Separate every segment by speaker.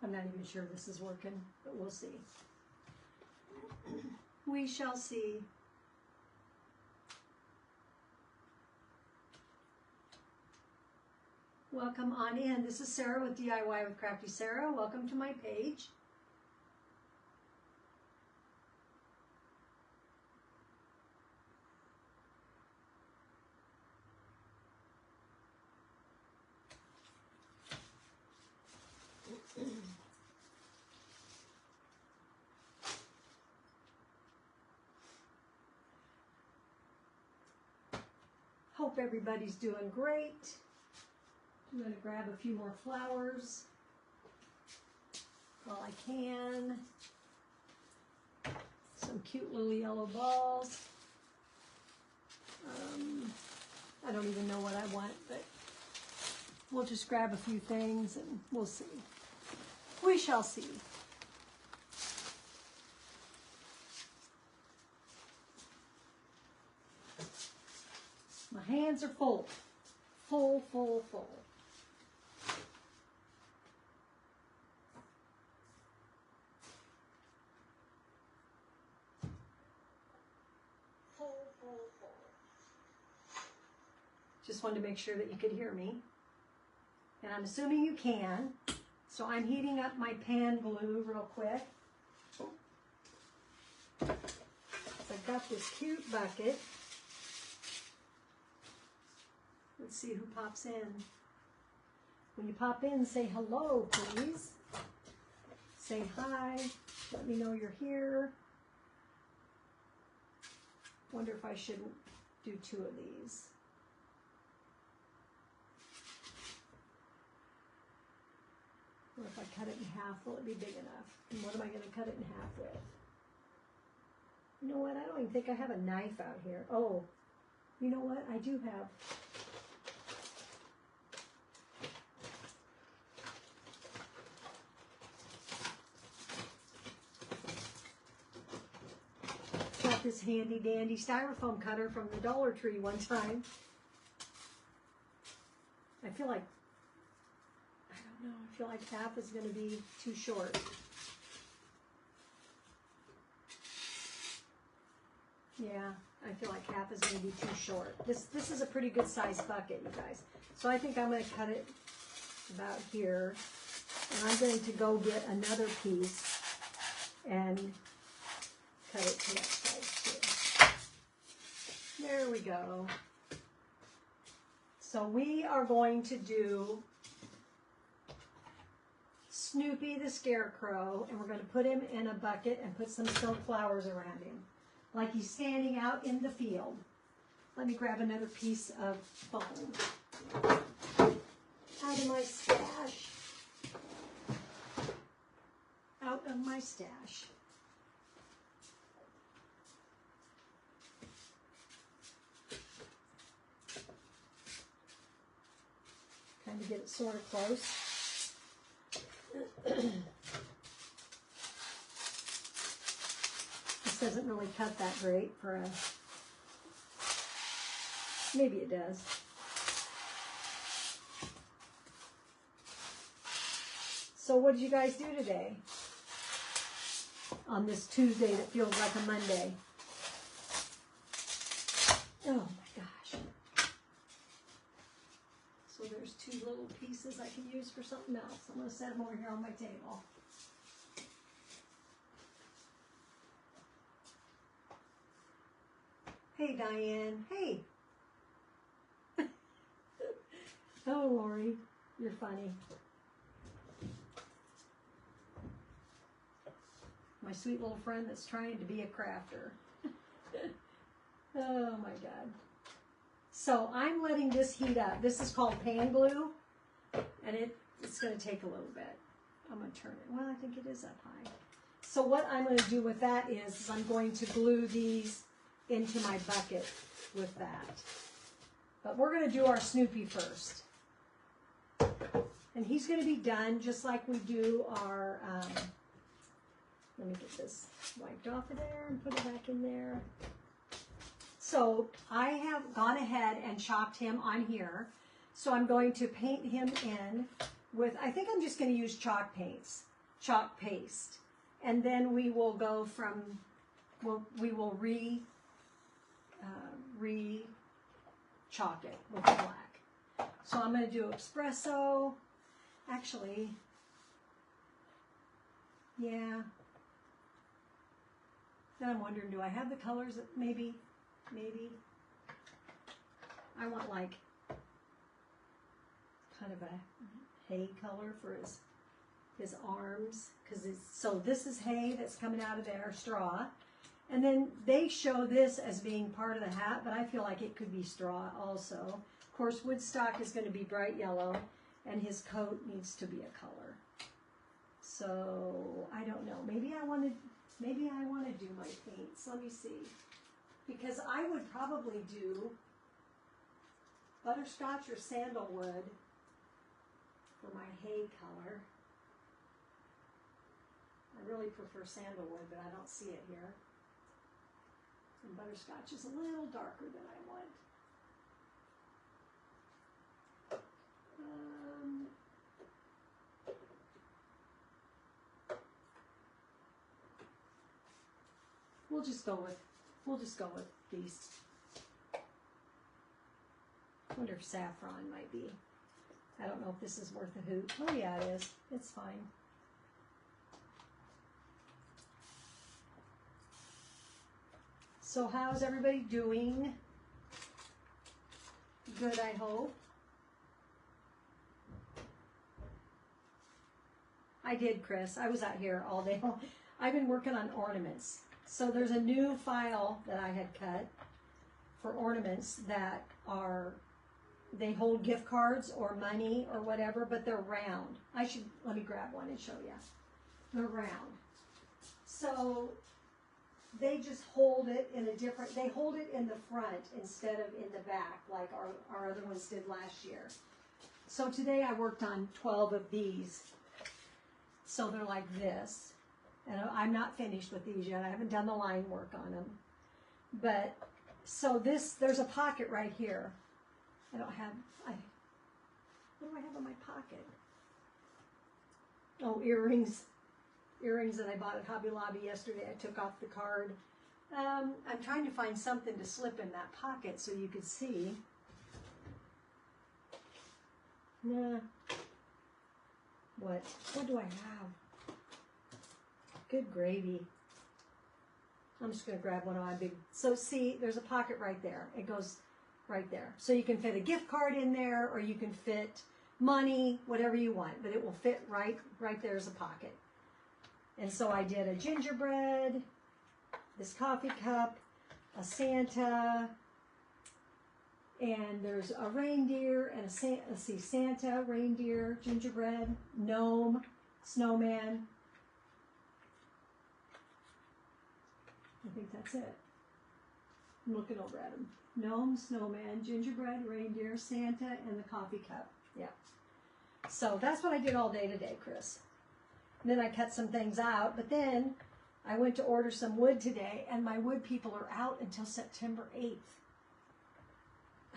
Speaker 1: I'm not even sure this is working, but we'll see. We shall see. Welcome on in. This is Sarah with DIY with Crafty Sarah. Welcome to my page. Hope everybody's doing great. I'm going to grab a few more flowers while I can. Some cute little yellow balls. I don't even know what I want, but we'll just grab a few things and we'll see. We shall see. My hands are full. Full, full, full. Full, full, full. Just wanted to make sure that you could hear me. And I'm assuming you can. So I'm heating up my pan glue real quick. So I've got this cute bucket. Let's see who pops in. When you pop in, say hello, please. Say hi. Let me know you're here. Wonder if I should do 2 of these. Or if I cut it in half, will it be big enough? And what am I going to cut it in half with? You know what? I don't even think I have a knife out here. Oh, you know what? I do have. Got this handy dandy styrofoam cutter from the Dollar Tree one time. I feel like, I don't know, I feel like half is going to be too short. Yeah, I feel like half is going to be too short. This is a pretty good sized bucket, you guys. So I think I'm going to cut it about here. And I'm going to go get another piece and cut it to that size too. There we go. So we are going to do Snoopy the Scarecrow, and we're going to put him in a bucket and put some silk flowers around him, like he's standing out in the field. Let me grab another piece of foam out of my stash. Out of my stash. Kind of get it sort of close. This doesn't really cut that great for a, maybe it does. So what did you guys do today? On this Tuesday that feels like a Monday. Oh my gosh. So there's 2 little pieces I can use for something else. I'm going to set them over here on my table. Hey, Diane. Hey. Oh, Lori, you're funny. My sweet little friend that's trying to be a crafter. Oh, my God. So I'm letting this heat up. This is called pan glue, and it's going to take a little bit. I'm going to turn it. Well, I think it is up high. So what I'm going to do with that is I'm going to glue these into my bucket with that. But we're going to do our Snoopy first. And he's going to be done just like we do our, let me get this wiped off of there and put it back in there. So I have gone ahead and chopped him on here. So I'm going to paint him in with, I think I'm just going to use chalk paints. chalk paste. And then we will go from, we will chalk it with the black. So I'm going to do espresso. Actually, yeah. Then I'm wondering, do I have the colors that maybe, I want like kind of a hay color for his arms, because so this is hay that's coming out of their straw, and then they show this as being part of the hat, but I feel like it could be straw also. Of course, Woodstock is going to be bright yellow, and his coat needs to be a color. So I don't know. Maybe I want to do my paints. Let me see, because I would probably do butterscotch or sandalwood for my hay color. I really prefer sandalwood, but I don't see it here. And butterscotch is a little darker than I want. We'll just go with these. I wonder if saffron might be. I don't know if this is worth a hoot. Oh yeah, it is. It's fine. So how's everybody doing? Good, I hope. I did, Chris. I was out here all day. I've been working on ornaments. So there's a new file that I had cut for ornaments that are, they hold gift cards or money or whatever, but they're round. Let me grab one and show you. They're round. So they just hold it in they hold it in the front instead of in the back like our other ones did last year. So today I worked on 12 of these. So they're like this. And I'm not finished with these yet. I haven't done the line work on them. But, so there's a pocket right here. What do I have in my pocket? Oh, earrings. Earrings that I bought at Hobby Lobby yesterday. I took off the card. I'm trying to find something to slip in that pocket so you could see. Nah. What do I have? Good gravy. I'm just going to grab one of my big... So see, there's a pocket right there. It goes right there. So you can fit a gift card in there, or you can fit money, whatever you want. But it will fit right there as a pocket. And so I did a gingerbread, this coffee cup, a Santa, and there's a reindeer, and let's see, Santa, reindeer, gingerbread, gnome, snowman. I think that's it. I'm looking over at them. Gnome, snowman, gingerbread, reindeer, Santa, and the coffee cup. Yeah. So that's what I did all day today, Chris. And then I cut some things out, but then I went to order some wood today, and my wood people are out until September 8th.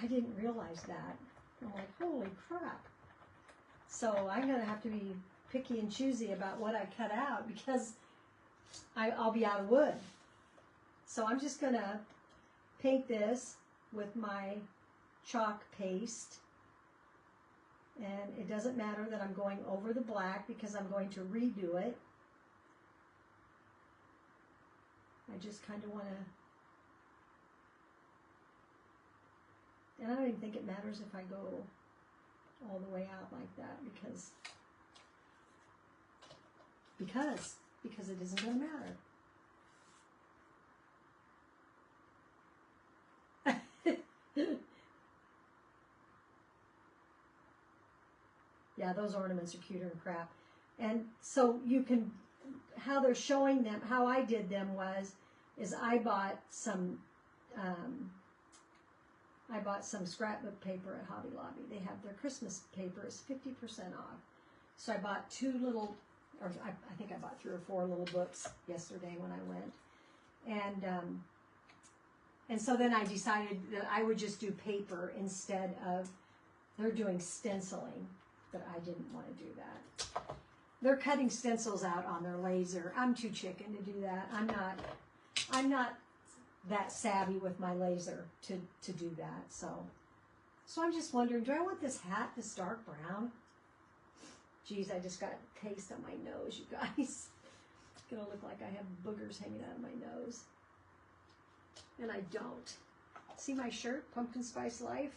Speaker 1: I didn't realize that. I'm like, holy crap. So I'm going to have to be picky and choosy about what I cut out because I'll be out of wood. So I'm just going to paint this with my chalk paste. And it doesn't matter that I'm going over the black because I'm going to redo it. I just kind of want to, and I don't even think it matters if I go all the way out like that because it isn't going to matter. Yeah, those ornaments are cuter than crap. And so you can, how they're showing them, how I did them is I bought some scrapbook paper at Hobby Lobby. They have their Christmas paper is 50% off. So I bought two little, or I think I bought 3 or 4 little books yesterday when I went. And so then I decided that I would just do paper instead of, they're doing stenciling, but I didn't want to do that. They're cutting stencils out on their laser. I'm too chicken to do that. I'm not that savvy with my laser to do that. So I'm just wondering, do I want this hat this dark brown? Geez, I just got a taste on my nose, you guys. It's gonna look like I have boogers hanging out of my nose. And I don't. See my shirt, Pumpkin Spice Life?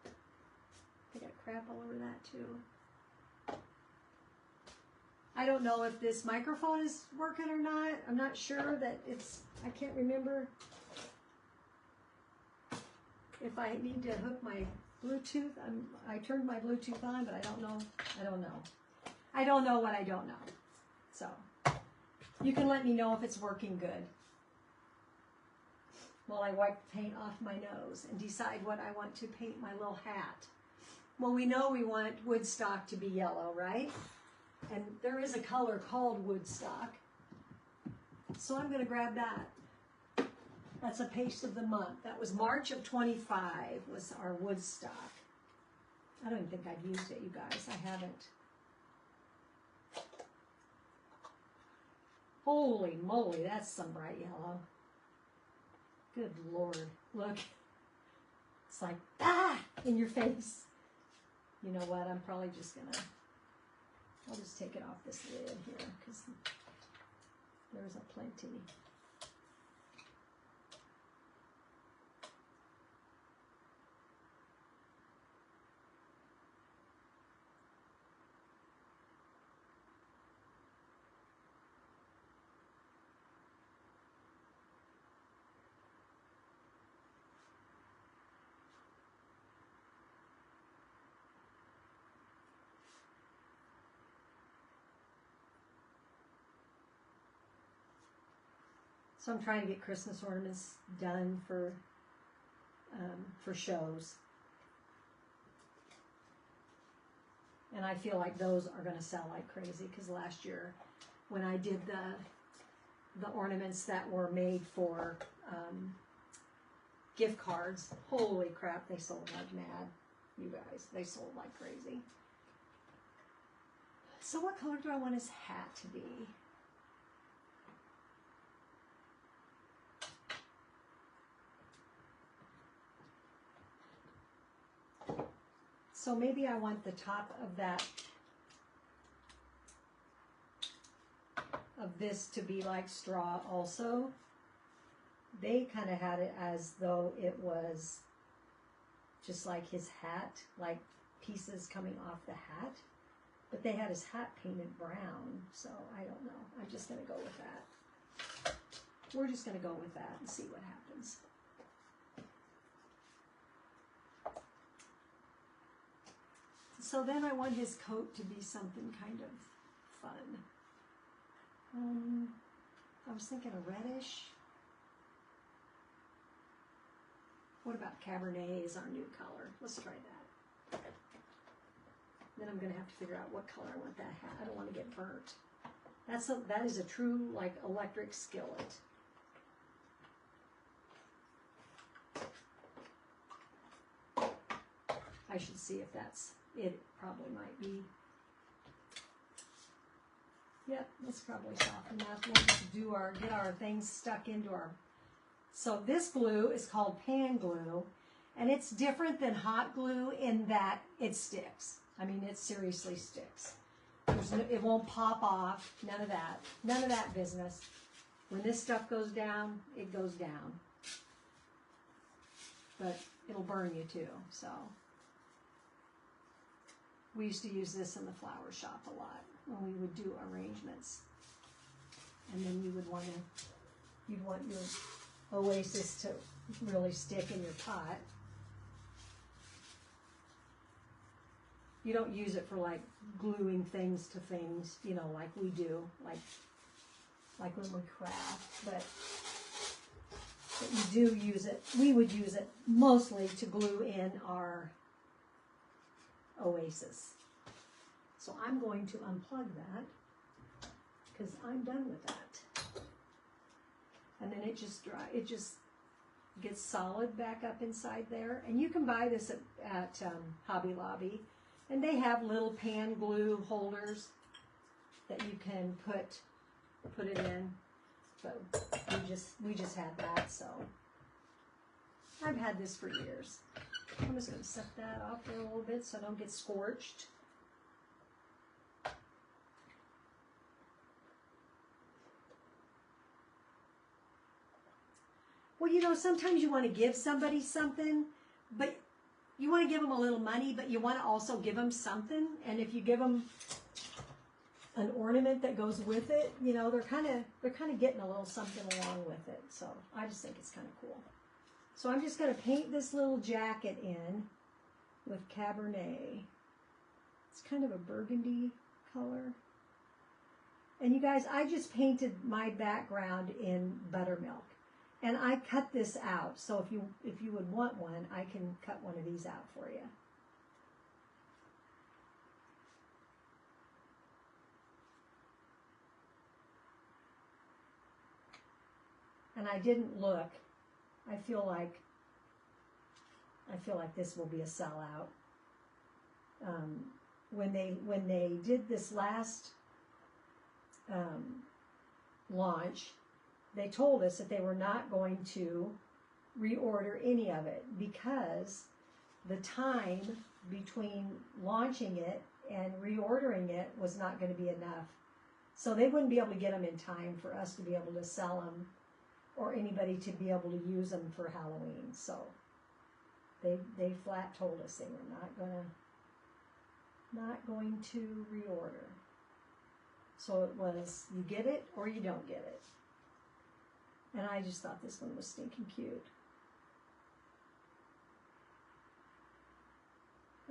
Speaker 1: I got crap all over that too. I don't know if this microphone is working or not. I'm not sure that it's, I can't remember if I need to hook my Bluetooth. I turned my Bluetooth on, but I don't know. I don't know. I don't know what I don't know. So you can let me know if it's working good while I wipe the paint off my nose and decide what I want to paint my little hat. Well, we know we want Woodstock to be yellow, right? And there is a color called Woodstock. So I'm going to grab that. That's a paste of the month. That was March of 25 was our Woodstock. I don't even think I've used it, you guys. I haven't. Holy moly, that's some bright yellow. Good Lord. Look. It's like, ah, in your face. You know what? I'm probably just going to, I'll just take it off this lid here because there's a plenty. So I'm trying to get Christmas ornaments done for shows. And I feel like those are going to sell like crazy because last year when I did the ornaments that were made for gift cards, holy crap, they sold like mad. You guys, they sold like crazy. So what color do I want his hat to be? So maybe I want the top of that, of this to be like straw also. They kind of had it as though it was just like his hat, like pieces coming off the hat. But they had his hat painted brown, so I don't know. I'm just going to go with that. We're just going to go with that and see what happens. So then I want his coat to be something kind of fun. I was thinking a reddish. What about Cabernet is our new color? Let's try that. Then I'm going to have to figure out what color I want that hat. I don't want to get burnt. That is a true like electric skillet. I should see if that's it. Probably might be. Yep, it's probably soft enough. We'll just get our things stuck into our. So this glue is called pan glue, and it's different than hot glue in that it sticks. I mean, it seriously sticks. It won't pop off. None of that. None of that business. When this stuff goes down, it goes down. But it'll burn you too, so. We used to use this in the flower shop a lot when we would do arrangements. And then you'd want your oasis to really stick in your pot. You don't use it for like gluing things to things, you know, like we do, like when we craft, but you do use it. We would use it mostly to glue in our oasis. So I'm going to unplug that because I'm done with that. And then it just gets solid back up inside there. And you can buy this at Hobby Lobby, and they have little pan glue holders. that you can put it in. But we just had that, so I've had this for years. I'm just going to set that off for a little bit so I don't get scorched. Well, you know, sometimes you want to give somebody something, but you want to give them a little money, but you want to also give them something. And if you give them an ornament that goes with it, you know, they're kind of getting a little something along with it. So I just think it's kind of cool. So I'm just going to paint this little jacket in with Cabernet. It's kind of a burgundy color. And you guys, I just painted my background in buttermilk. And I cut this out, so if you would want one, I can cut one of these out for you. And I didn't look. I feel like this will be a sellout. When they did this last launch, they told us that they were not going to reorder any of it because the time between launching it and reordering it was not going to be enough. So they wouldn't be able to get them in time for us to be able to sell them or anybody to be able to use them for Halloween. So they flat told us they were not going to reorder. So it was, you get it or you don't get it. And I just thought this one was stinking cute.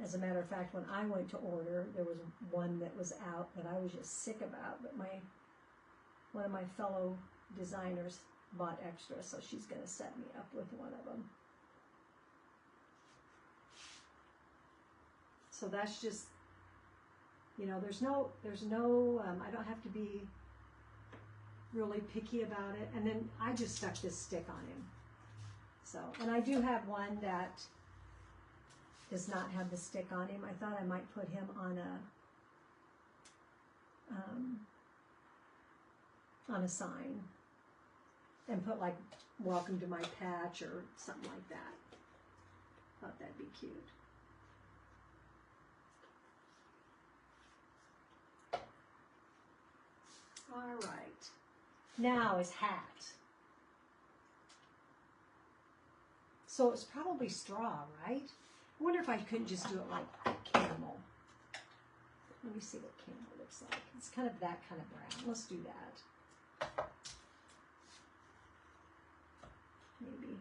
Speaker 1: As a matter of fact, when I went to order, there was one that was out that I was just sick about, but one of my fellow designers bought extra, so she's going to set me up with one of them. So that's just, you know, there's no, I don't have to be really picky about it. And then I just stuck this stick on him. So, and I do have one that does not have the stick on him. I thought I might put him on a sign and put like "Welcome to my patch" or something like that. Thought that'd be cute. All right. Now his hat. So it's probably straw, right? I wonder if I couldn't just do it like camel. Let me see what camel looks like. It's kind of that kind of brown. Let's do that. Maybe.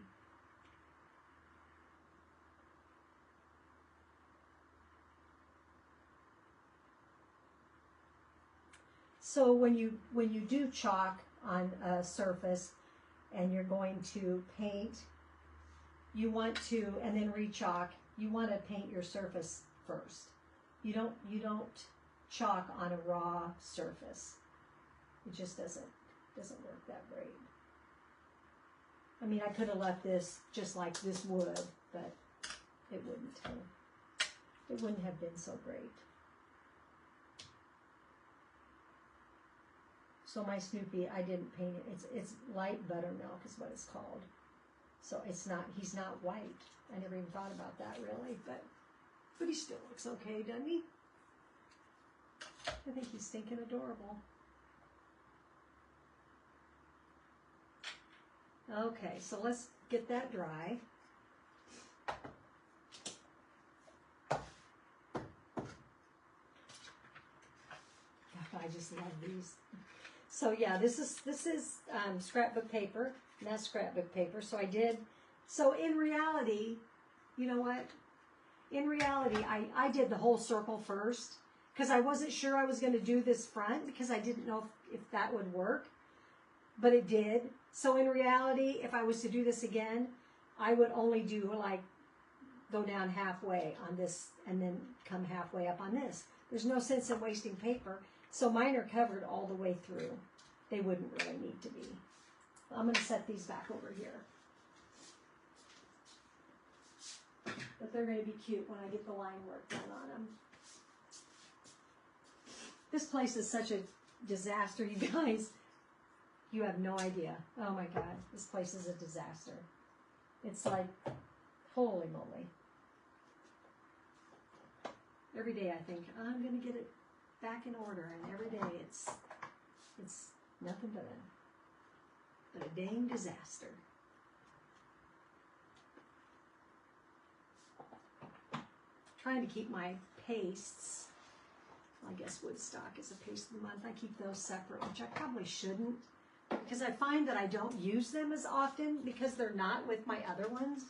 Speaker 1: So when you do chalk on a surface and you're going to paint, you want to, and then re-chalk, you want to paint your surface first. You don't chalk on a raw surface. It just doesn't work that great. I mean, I could have left this just like this would, but it wouldn't have been so great. So my Snoopy, I didn't paint it. It's light buttermilk is what it's called. So he's not white. I never even thought about that really, but he still looks okay, doesn't he? I think he's stinking adorable. Okay, so let's get that dry. I just love these. So yeah, this is scrapbook paper, and that's scrapbook paper. So so in reality, you know what? In reality, I did the whole circle first because I wasn't sure I was going to do this front because I didn't know if that would work, but it did. So in reality, if I was to do this again, I would only do like go down halfway on this and then come halfway up on this. There's no sense in wasting paper. So mine are covered all the way through. They wouldn't really need to be. I'm going to set these back over here. But they're going to be cute when I get the line work done on them. This place is such a disaster, you guys. You have no idea. Oh my God, this place is a disaster. It's like, holy moly. Every day I think, I'm going to get it back in order, and every day it's nothing but a dang disaster. Trying to keep my pastes. I guess Woodstock is a paste of the month. I keep those separate, which I probably shouldn't, because I find that I don't use them as often because they're not with my other ones.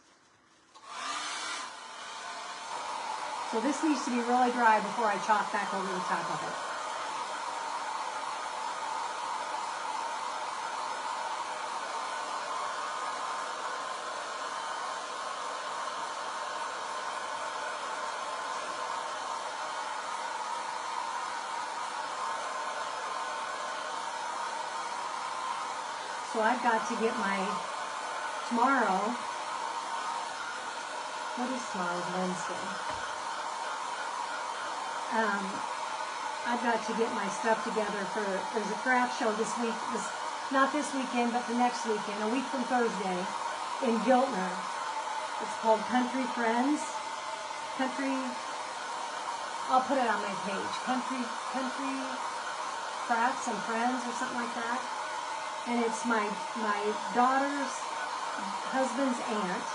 Speaker 1: So this needs to be really dry before I chalk back over the top of it. So I've got to get my, tomorrow, what is tomorrow? Wednesday. I've got to get my stuff together for, there's a craft show this week, not this weekend, but the next weekend, a week from Thursday, in Giltner. It's called Country Friends. I'll put it on my page. Country Crafts and Friends or something like that. And it's my daughter's husband's aunt,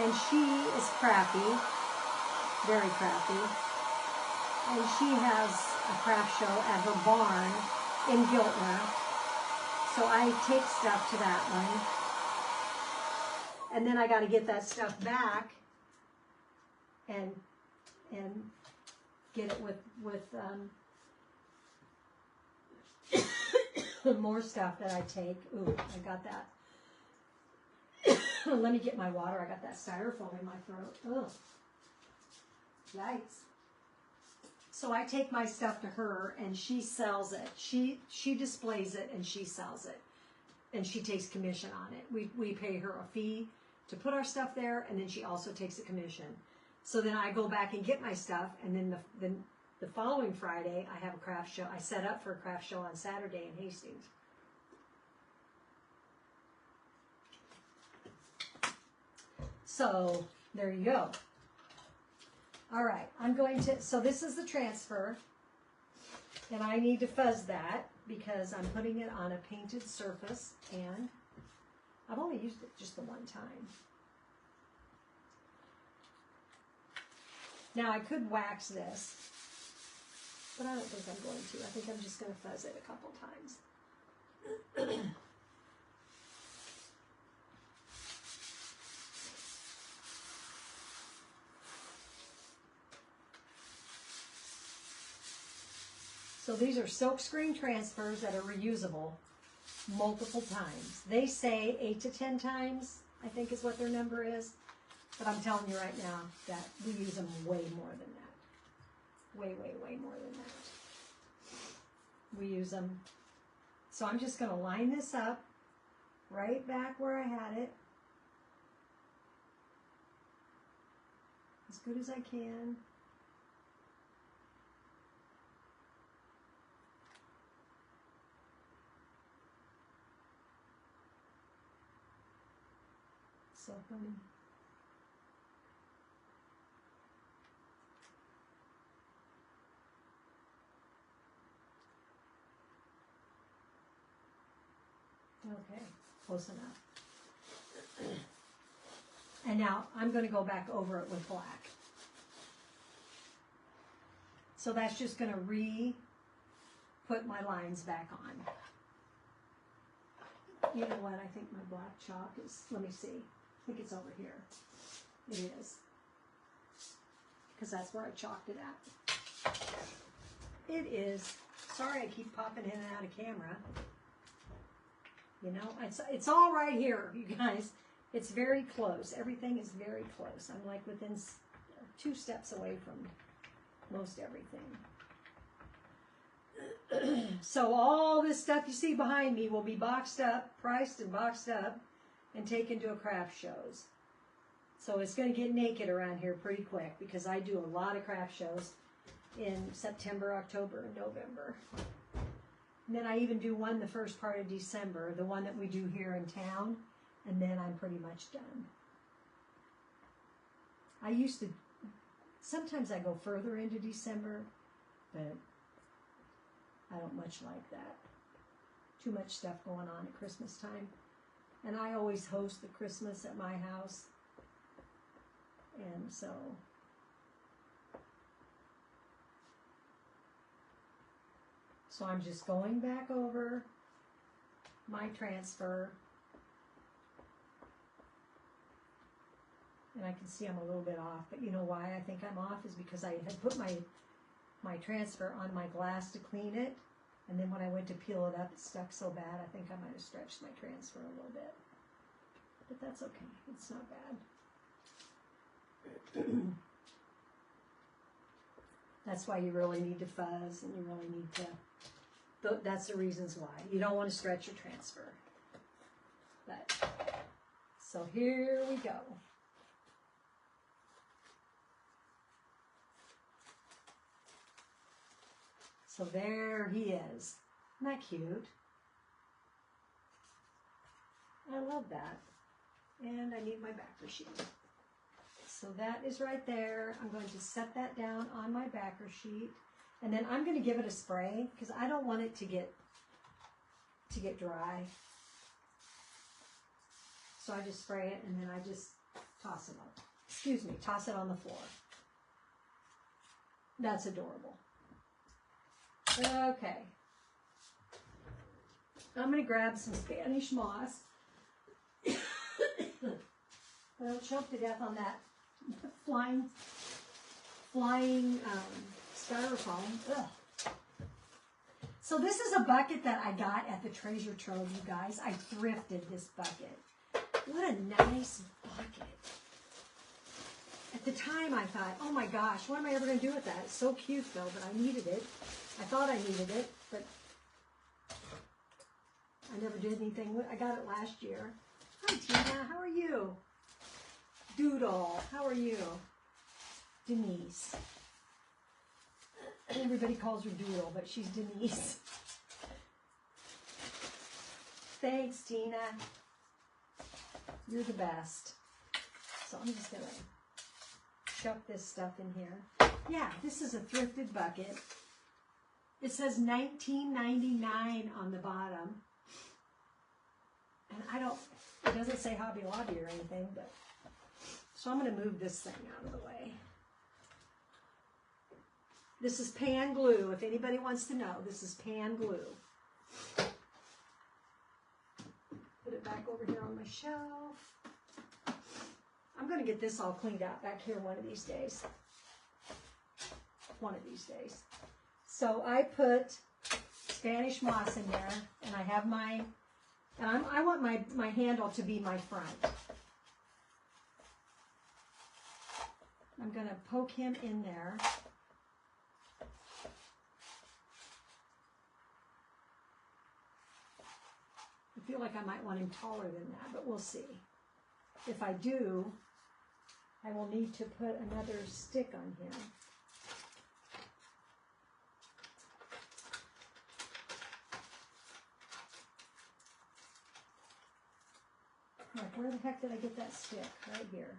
Speaker 1: and she is crafty, very crafty, and she has a craft show at her barn in Giltner. So I take stuff to that one, and then I got to get that stuff back and get it with more stuff that I take. Ooh, I got that. Let me get my water. I got that styrofoam in my throat. Ugh. Yikes. So I take my stuff to her and she sells it. She displays it and she sells it. And she takes commission on it. We pay her a fee to put our stuff there, and then she also takes a commission. So then I go back and get my stuff, and then the following Friday, I have a craft show. I set up for a craft show on Saturday in Hastings. So, there you go. All right, I'm going to, so this is the transfer, and I need to fuzz that because I'm putting it on a painted surface, and I've only used it just the one time. Now, I could wax this, but I don't think I'm going to. I think I'm just going to fuzz it a couple times. So these are silk screen transfers that are reusable multiple times. They say 8 to 10 times, I think is what their number is. But I'm telling you right now that we use them way more than that. Way, way, way more than that. We use them. So I'm just going to line this up right back where I had it. As good as I can. So funny. Okay, close enough. And now I'm going to go back over it with black. So that's just going to put my lines back on. You know what? I think my black chalk is, let me see. I think it's over here. It is. Because that's where I chalked it at. It is. Sorry I keep popping in and out of camera. You know, it's all right here, you guys. It's very close. Everything is very close. I'm like within 2 steps away from most everything. So all this stuff you see behind me will be boxed up, priced and boxed up, and taken to a craft shows. So it's going to get naked around here pretty quick because I do a lot of craft shows in September, October, and November. And then I even do one the first part of December, the one that we do here in town, and then I'm pretty much done. I used to, sometimes I go further into December, but I don't much like that. Too much stuff going on at Christmas time. And I always host the Christmas at my house. And so I'm just going back over my transfer. And I can see I'm a little bit off, but you know why I think I'm off is because I had put my transfer on my glass to clean it, and then when I went to peel it up, it stuck so bad, I think I might have stretched my transfer a little bit. But that's okay, it's not bad. That's why you really need to fuzz, and you really need to, that's the reasons why. You don't want to stretch your transfer. But, so here we go. So there he is. Isn't that cute? I love that. And I need my backer sheet. So that is right there. I'm going to set that down on my backer sheet. And then I'm going to give it a spray because I don't want it to get dry. So I just spray it and then I just toss it on. Excuse me, toss it on the floor. That's adorable. Okay. I'm going to grab some Spanish moss. I don't choke to death on that flying styrofoam. Ugh. So this is a bucket that I got at the treasure trove, you guys. I thrifted this bucket. What a nice bucket. At the time I thought, oh my gosh, what am I ever going to do with that? It's so cute though, but I needed it. I thought I needed it, but I never did anything with it. I got it last year. Hi Tina, how are you? Doodle, how are you? Denise. Everybody calls her Doodle, but she's Denise. Thanks, Tina. You're the best. So I'm just going to chuck this stuff in here. Yeah, this is a thrifted bucket. It says $19.99 on the bottom. And it doesn't say Hobby Lobby or anything, but so I'm going to move this thing out of the way. This is pan glue. If anybody wants to know, this is pan glue. Put it back over here on my shelf. I'm going to get this all cleaned out back here one of these days. One of these days. So I put Spanish moss in there, and I have my, and I want my handle to be my front. I'm going to poke him in there. I feel like I might want him taller than that, but we'll see. If I do, I will need to put another stick on him. Like, where the heck did I get that stick? Right here.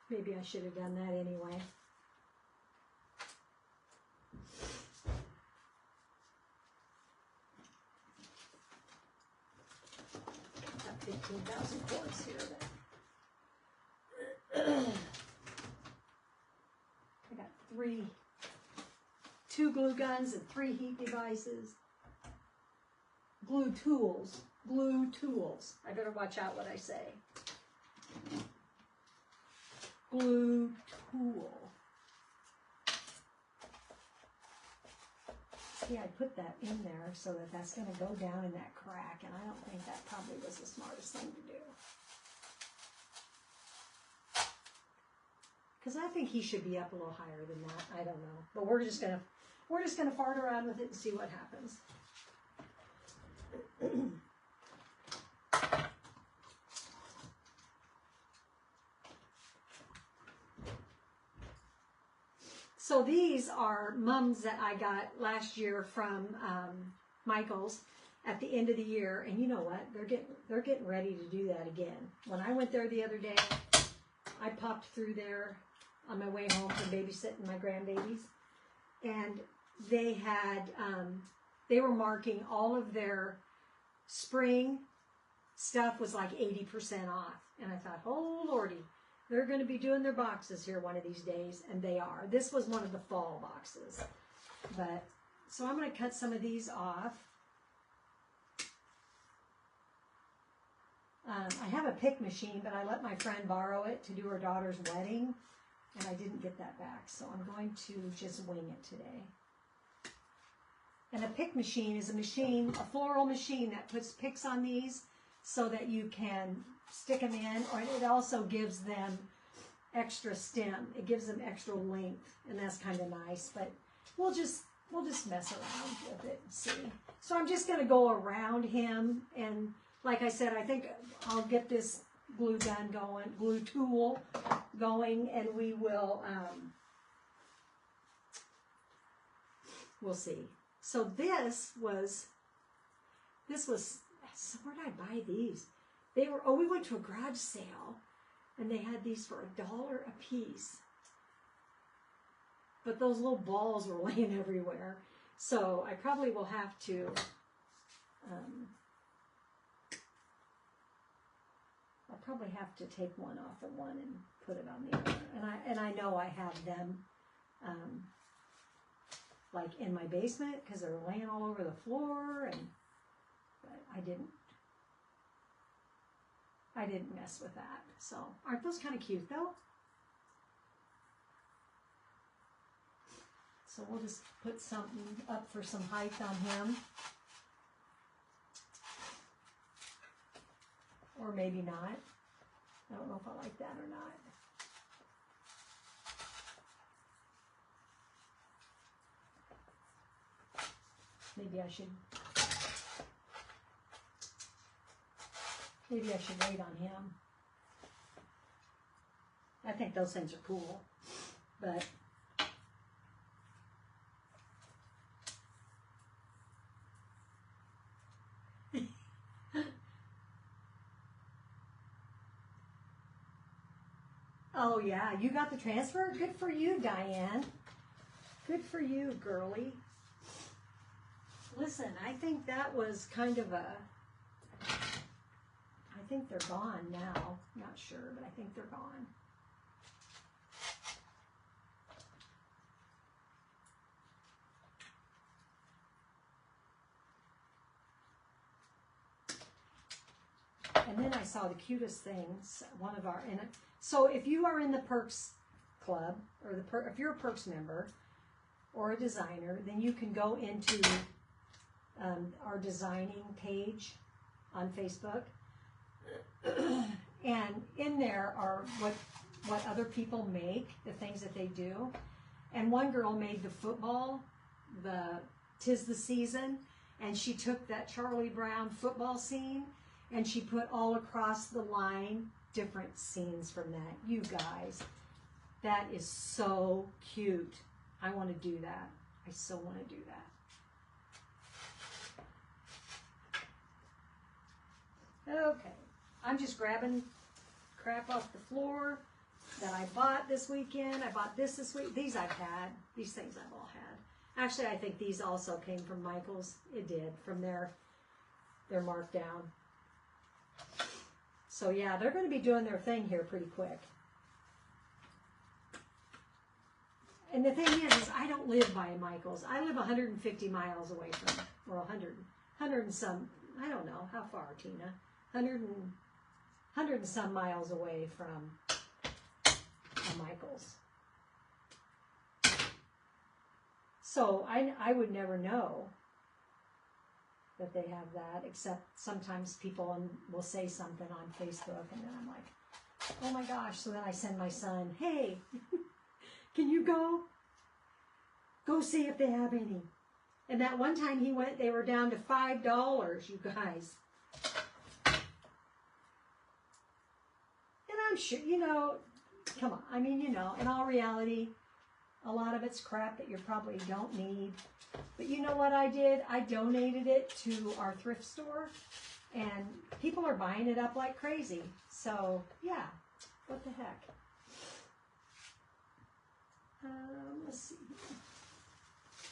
Speaker 1: Maybe I should have done that anyway. Got 15,000 cords here then. I got two glue guns and 3 heat devices. Glue tools. I better watch out what I say. Glue tool. See, I put that in there so that that's going to go down in that crack, and I don't think that probably was the smartest thing to do. Because I think he should be up a little higher than that. I don't know, but we're just gonna fart around with it and see what happens. So these are mums that I got last year from Michael's at the end of the year, and you know what? They're getting ready to do that again. When I went there the other day, I popped through there on my way home from babysitting my grandbabies, and they had they were marking all of their spring stuff was like 80% off, and I thought, oh lordy, they're going to be doing their boxes here one of these days, and they are. This was one of the fall boxes, but so I'm going to cut some of these off. I have a pick machine, but I let my friend borrow it to do her daughter's wedding, and I didn't get that back, so I'm going to just wing it today. And a pick machine is a machine, a floral machine that puts picks on these so that you can stick them in, or it also gives them extra stem. It gives them extra length, and that's kind of nice, but we'll just mess around with it and see. So I'm just going to go around him, and like I said, I think I'll get this glue gun going, glue tool going, and we will, we'll see. So this was, so where did I buy these? They were, we went to a garage sale, and they had these for $1 a piece. But those little balls were laying everywhere. So I probably will have to, I'll probably have to take one off of one and put it on the other. And I know I have them like in my basement because they're laying all over the floor, but I didn't mess with that. So aren't those kind of cute though? So we'll just put something up for some height on him. Or maybe not. I don't know if I like that or not. Maybe I should wait on him. I think those things are cool, but oh yeah, you got the transfer? Good for you, Diane. Good for you, girly. Listen, I think that was kind of a, I think they're gone now. Not sure, but I think they're gone. And then I saw the cutest things. One of our, and so if you are in the Perks Club, or if you're a Perks member or a designer, then you can go into our designing page on Facebook, and in there are what other people make, the things that they do. And one girl made the football, the 'Tis the Season, and she took that Charlie Brown football scene and she put all across the line different scenes from that. You guys, that is so cute. I want to do that. I so want to do that. Okay, I'm just grabbing crap off the floor that I bought this weekend. I bought this week. These I've had. These things I've all had. Actually, I think these also came from Michael's. It did, from their markdown. So yeah, they're going to be doing their thing here pretty quick. And the thing is I don't live by a Michael's. I live 150 miles away from, or 100 and some, I don't know, how far, Tina? 100 and some miles away from a Michael's. So I would never know that they have that, except sometimes people will say something on Facebook, and then I'm like, oh my gosh. So then I send my son, hey, can you go see if they have any? And that one time he went, they were down to $5, you guys. And I'm sure, come on. I mean, in all reality, A lot of it's crap that you probably don't need. But you know what I did? I donated it to our thrift store, and people are buying it up like crazy. So, yeah, what the heck? Let's see.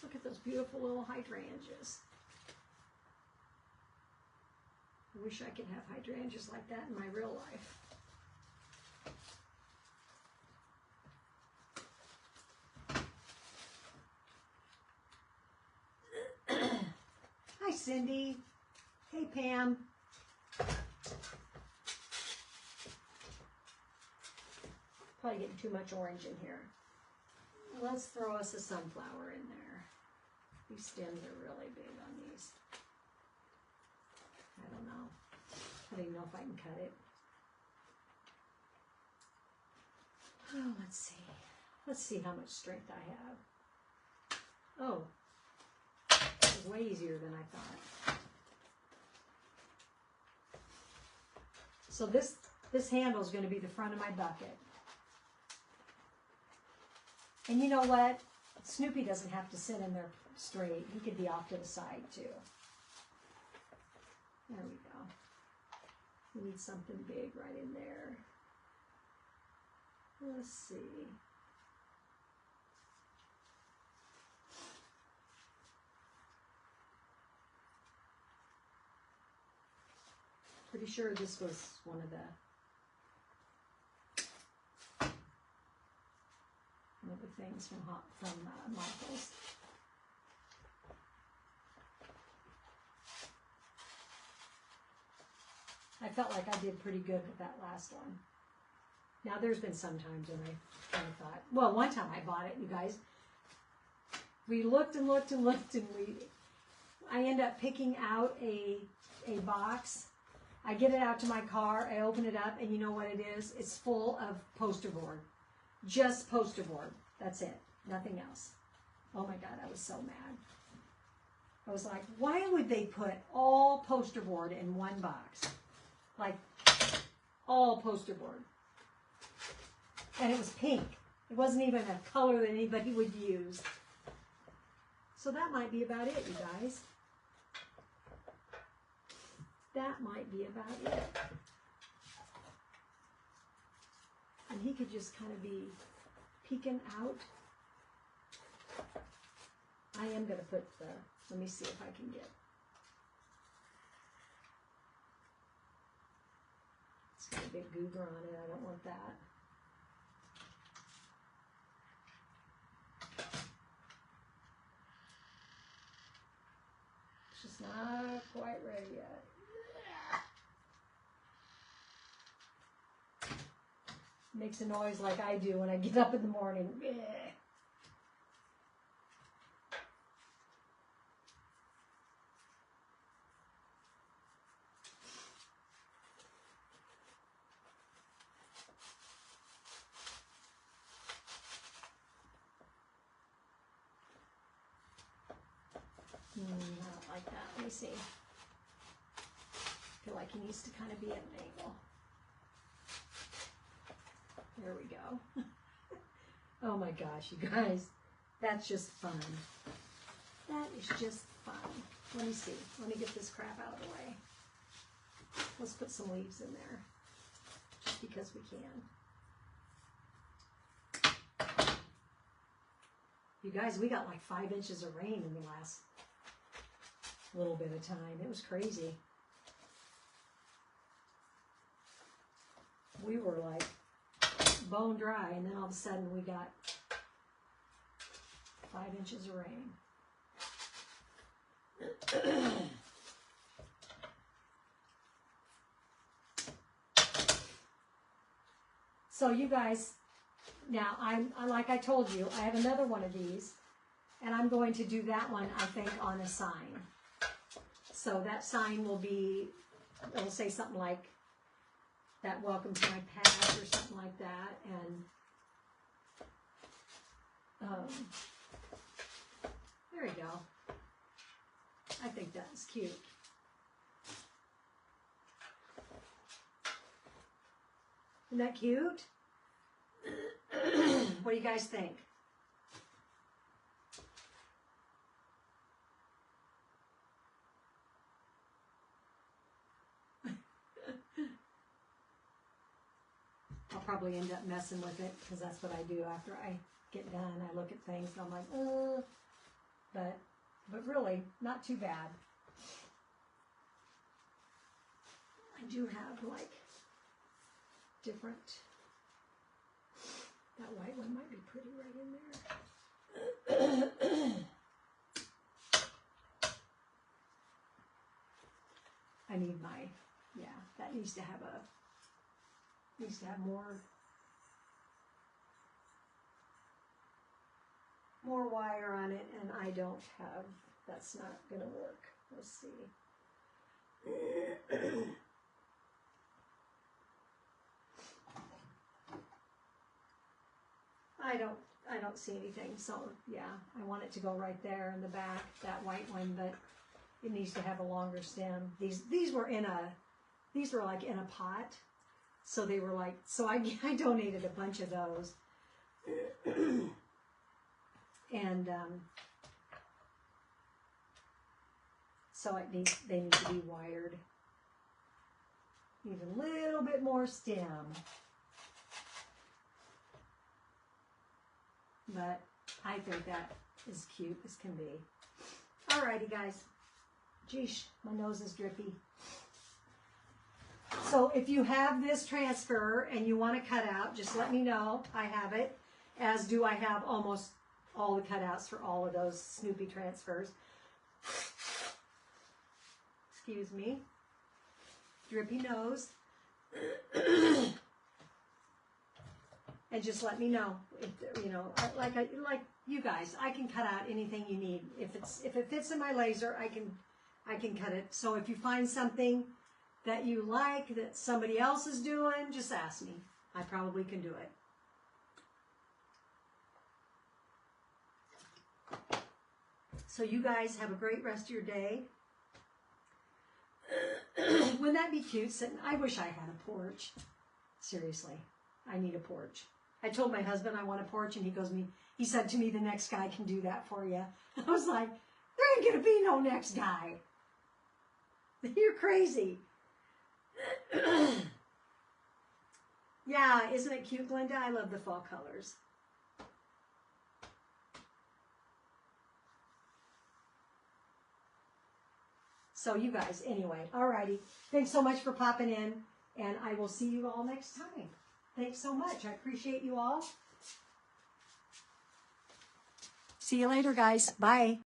Speaker 1: Look at those beautiful little hydrangeas. I wish I could have hydrangeas like that in my real life. Hi, Cindy. Hey, Pam. Probably getting too much orange in here. Let's throw us a sunflower in there. These stems are really big on these. I don't know. I don't even know if I can cut it. Oh, let's see. Let's see how much strength I have. Oh, it was way easier than I thought. So this handle is going to be the front of my bucket. And you know what? Snoopy doesn't have to sit in there straight. He could be off to the side too. There we go. We need something big right in there. Let's see. Pretty sure this was one of the things from Michael's. I felt like I did pretty good with that last one. Now there's been some times when I thought, well, one time I bought it, you guys. We looked and looked and looked, and I end up picking out a box. I get it out to my car, I open it up, and you know what it is? It's full of poster board. Just poster board. That's it. Nothing else. Oh my God, I was so mad. I was like, why would they put all poster board in one box? Like, all poster board. And it was pink. It wasn't even a color that anybody would use. So that might be about it, you guys. That might be about it. And he could just kind of be peeking out. I am going to put the, let me see if I can get, it's got a big goober on it. I don't want that. It's just not quite ready yet. Makes a noise like I do when I get up in the morning. I don't like that. Let me see. I feel like he needs to kind of be at an angle. There we go. Oh my gosh, you guys. That's just fun. That is just fun. Let me see. Let me get this crap out of the way. Let's put some leaves in there. Just because we can. You guys, we got like 5 inches of rain in the last little bit of time. It was crazy. We were like bone dry, and then all of a sudden we got 5 inches of rain. So you guys, now I'm like I told you, I have another one of these, and I'm going to do that one, I think, on a sign. So that sign will be, it'll say something like that, welcome to my past, or something like that. And there you go. I think that's cute. Isn't that cute? What do you guys think? probably end up messing with it because that's what I do after I get done. I look at things and I'm like, but really not too bad. I do have like different, that white one might be pretty right in there. I need my, yeah, that needs to have more wire on it, and I don't have, that's not gonna work. Let's see. I don't see anything, so yeah, I want it to go right there in the back, that white one, but it needs to have a longer stem. These were like in a pot, so they were like, so I donated a bunch of those. And so they need to be wired. Even a little bit more stem. But I think that is cute as can be. Alrighty, guys. Geesh, my nose is drippy. So if you have this transfer and you want to cut out, just let me know. I have it, as do I have almost all the cutouts for all of those Snoopy transfers. Excuse me. Drippy nose. And just let me know. If, you know, like you guys, I can cut out anything you need. If it fits in my laser, I can cut it. So if you find something that you like that somebody else is doing, just ask me. I probably can do it. So you guys have a great rest of your day. Wouldn't that be cute? I wish I had a porch. Seriously, I need a porch. I told my husband I want a porch, and he said to me, the next guy can do that for you. I was like, there ain't gonna be no next guy. You're crazy. Yeah, isn't it cute, Glenda? I love the fall colors. So you guys, anyway, alrighty. Thanks so much for popping in, and I will see you all next time. Thanks so much. I appreciate you all. See you later, guys. Bye.